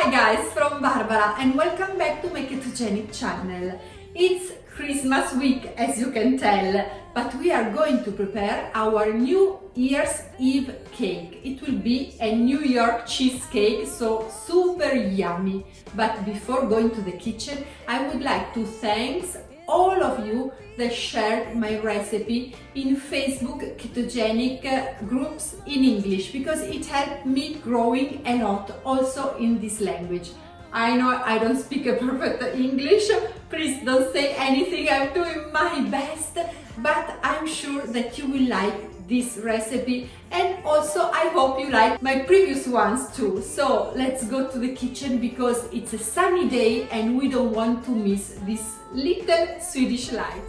Hi guys, from Barbara and welcome back to my ketogenic channel. It's Christmas week as you can tell, but we are going to prepare our New Year's Eve cake. It will be a New York cheesecake, so super yummy. But before going to the kitchen, I would like to thank all of you that shared my recipe in Facebook ketogenic groups in English, because it helped me growing a lot also in this language. I know I don't speak a perfect English, please don't say anything, I'm doing my best, but I'm sure that you will like this recipe, and also I hope you like my previous ones too. So let's go to the kitchen because it's a sunny day and we don't want to miss this little Swedish life.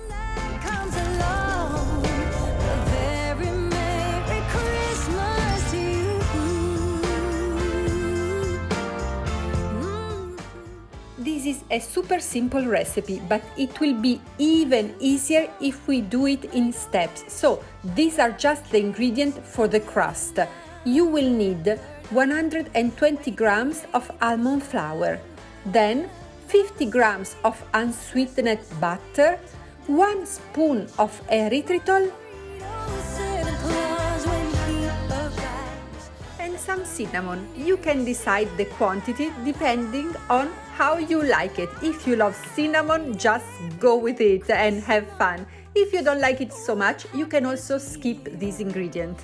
This is a super simple recipe, but it will be even easier if we do it in steps. So these are just the ingredients for the crust. You will need 120 grams of almond flour, then 50 grams of unsweetened butter, 1 spoon of erythritol, and some cinnamon. You can decide the quantity depending on how you like it. If you love cinnamon, just go with it and have fun. If you don't like it so much, you can also skip this ingredient.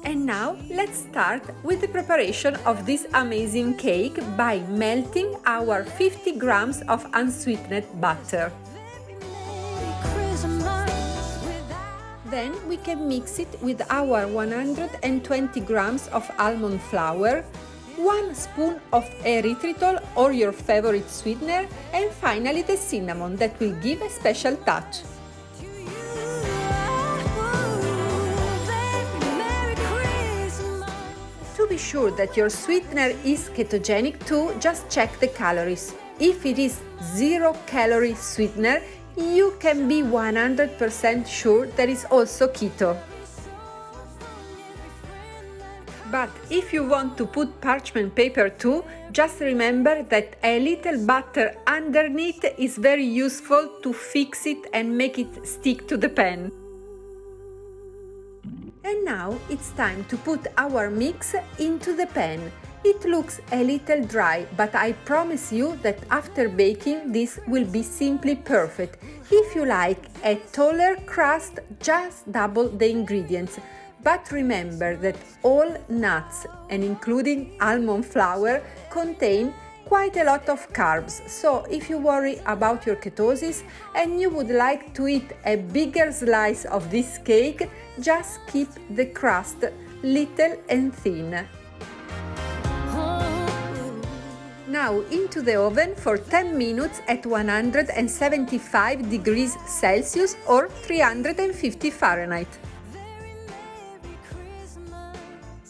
And now let's start with the preparation of this amazing cake by melting our 50 grams of unsweetened butter. Then we can mix it with our 120 grams of almond flour, 1 spoon of erythritol or your favorite sweetener, and finally the cinnamon that will give a special touch. To be sure that your sweetener is ketogenic too, just check the calories. If it is 0-calorie sweetener, you can be 100% sure that is also keto. But if you want to put parchment paper too, just remember that a little butter underneath is very useful to fix it and make it stick to the pan. And now it's time to put our mix into the pan. It looks a little dry, but I promise you that after baking this will be simply perfect. If you like a taller crust, just double the ingredients. But remember that all nuts, and including almond flour, contain quite a lot of carbs. So if you worry about your ketosis and you would like to eat a bigger slice of this cake, just keep the crust little and thin. Now into the oven for 10 minutes at 175 degrees Celsius or 350 Fahrenheit.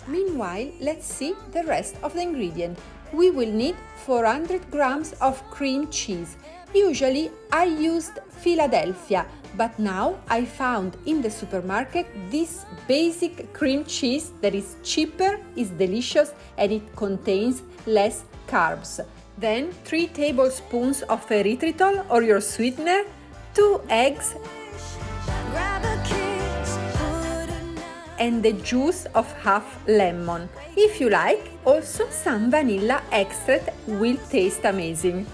Meanwhile, let's see the rest of the ingredient. We will need 400 grams of cream cheese. Usually I used Philadelphia, but now I found in the supermarket this basic cream cheese that is cheaper, is delicious, and it contains less carbs. Then 3 tablespoons of erythritol or your sweetener, 2 eggs, and the juice of half lemon. If you like, also some vanilla extract will taste amazing.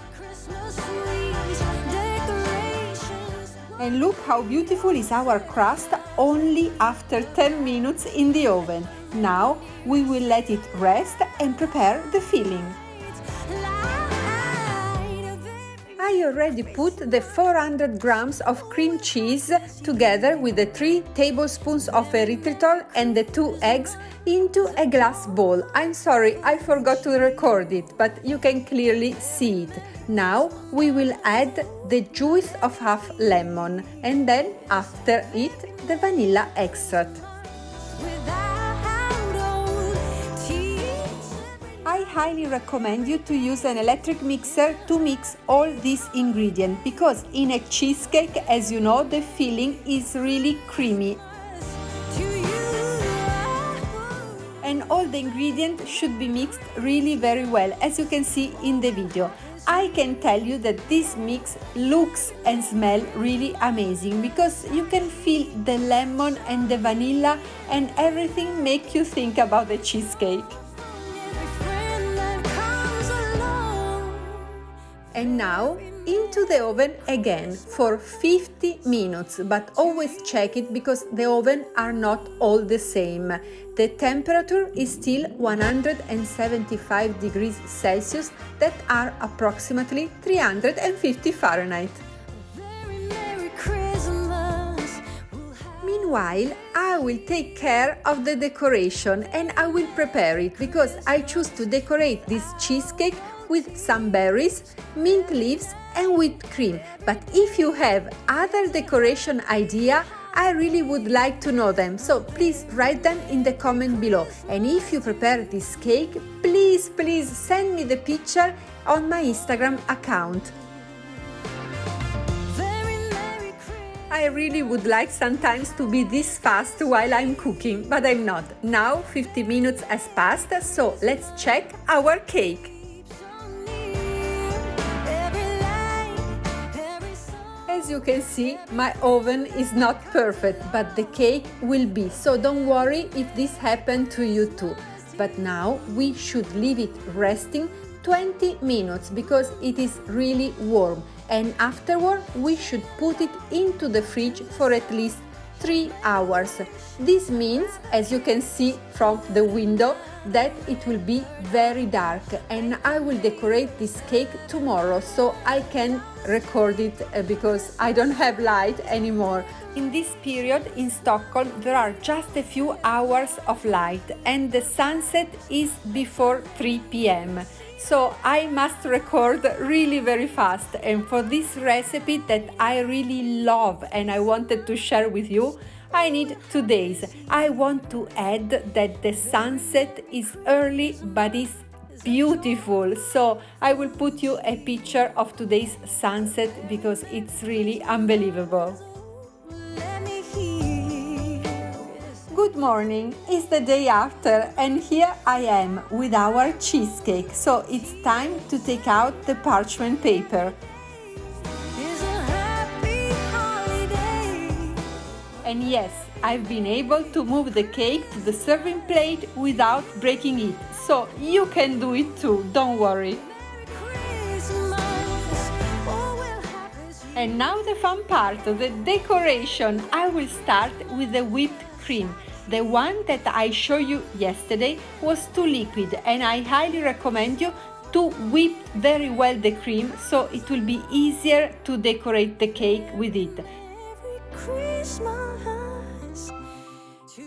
And look how beautiful is our crust only after 10 minutes in the oven. Now we will let it rest and prepare the filling. I already put the 400 grams of cream cheese together with the 3 tablespoons of erythritol and the 2 eggs into a glass bowl. I'm sorry, I forgot to record it, but you can clearly see it. Now we will add the juice of half lemon and then after it the vanilla extract. I highly recommend you to use an electric mixer to mix all these ingredients, because in a cheesecake, as you know, the filling is really creamy. all the ingredients should be mixed really very well, as you can see in the video. I can tell you that this mix looks and smells really amazing because you can feel the lemon and the vanilla and everything make you think about the cheesecake. And now into the oven again for 50 minutes, but always check it because the oven are not all the same. The temperature is still 175 degrees Celsius, that are approximately 350 Fahrenheit. Meanwhile, I will take care of the decoration and I will prepare it because I choose to decorate this cheesecake with some berries, mint leaves and whipped cream. But if you have other decoration idea, I really would like to know them, so please write them in the comment below. And if you prepare this cake, please send me the picture on my Instagram account. I really would like sometimes to be this fast while I'm cooking, but I'm not. Now 50 minutes has passed, so let's check our cake. As you can see, my oven is not perfect, but the cake will be, so don't worry if this happened to you too. But now we should leave it resting 20 minutes because it is really warm, and afterward we should put it into the fridge for at least 3 hours. This means, as you can see from the window, that it will be very dark, and I will decorate this cake tomorrow so I can record it because I don't have light anymore. In this period in Stockholm there are just a few hours of light and the sunset is before 3 p.m. So I must record really very fast, and for this recipe that I really love and I wanted to share with you, I need 2 days. I want to add that the sunset is early but is beautiful, so I will put you a picture of today's sunset because it's really unbelievable. Good morning, it's the day after and here I am with our cheesecake, so it's time to take out the parchment paper. And yes, I've been able to move the cake to the serving plate without breaking it, so you can do it too, don't worry. And now the fun part of the decoration. I will start with the whipped cream. The one that I showed you yesterday was too liquid, and I highly recommend you to whip very well the cream so it will be easier to decorate the cake with it.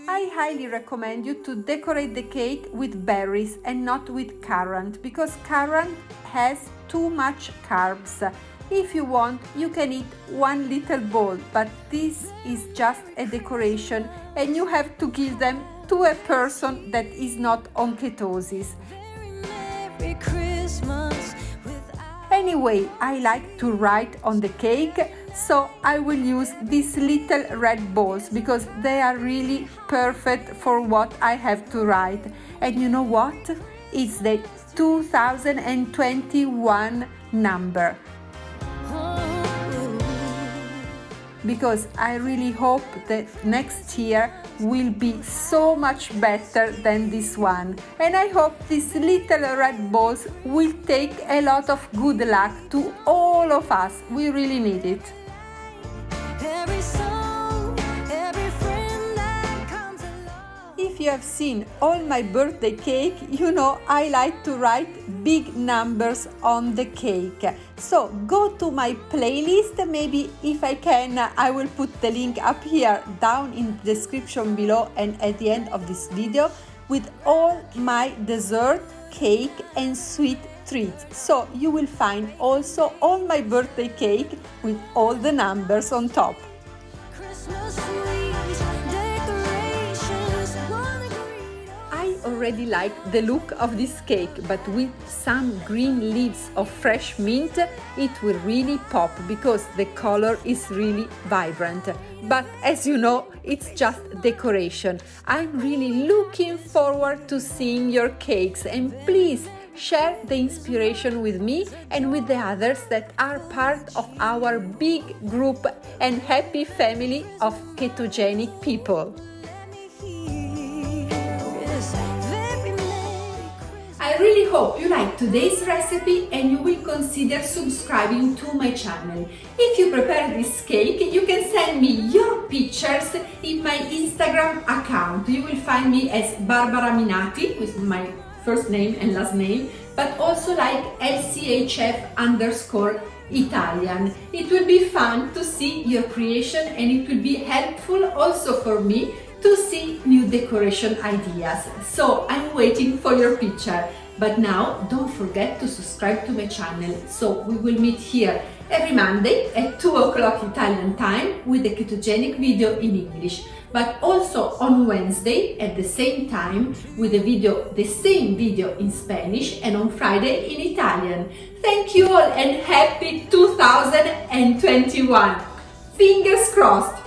I highly recommend you to decorate the cake with berries and not with currant, because currant has too much carbs. If you want, you can eat one little bowl, but this is just a decoration and you have to give them to a person that is not on ketosis. Anyway, I like to write on the cake, so I will use these little red balls because they are really perfect for what I have to write. And you know what? It's the 2021 number. Because I really hope that next year will be so much better than this one. And I hope these little red balls will take a lot of good luck to all of us. We really need it. If you have seen all my birthday cake, you know I like to write big numbers on the cake. So go to my playlist, maybe if I can I will put the link up here down in the description below and at the end of this video with all my dessert, cake and sweet treats. So you will find also all my birthday cake with all the numbers on top. I already like the look of this cake, but with some green leaves of fresh mint, it will really pop because the color is really vibrant. But as you know, it's just decoration. I'm really looking forward to seeing your cakes, and please share the inspiration with me and with the others that are part of our big group and happy family of ketogenic people. I really hope you like today's recipe and you will consider subscribing to my channel. If you prepare this cake, you can send me your pictures in my Instagram account. You will find me as Barbara Minati with my first name and last name, but also like LCHF_Italian. It will be fun to see your creation, and it will be helpful also for me to see new decoration ideas. So I'm waiting for your picture. But now don't forget to subscribe to my channel. So we will meet here every Monday at 2 o'clock Italian time with a ketogenic video in English, but also on Wednesday at the same time with the same video in Spanish, and on Friday in Italian. Thank you all and happy 2021! Fingers crossed!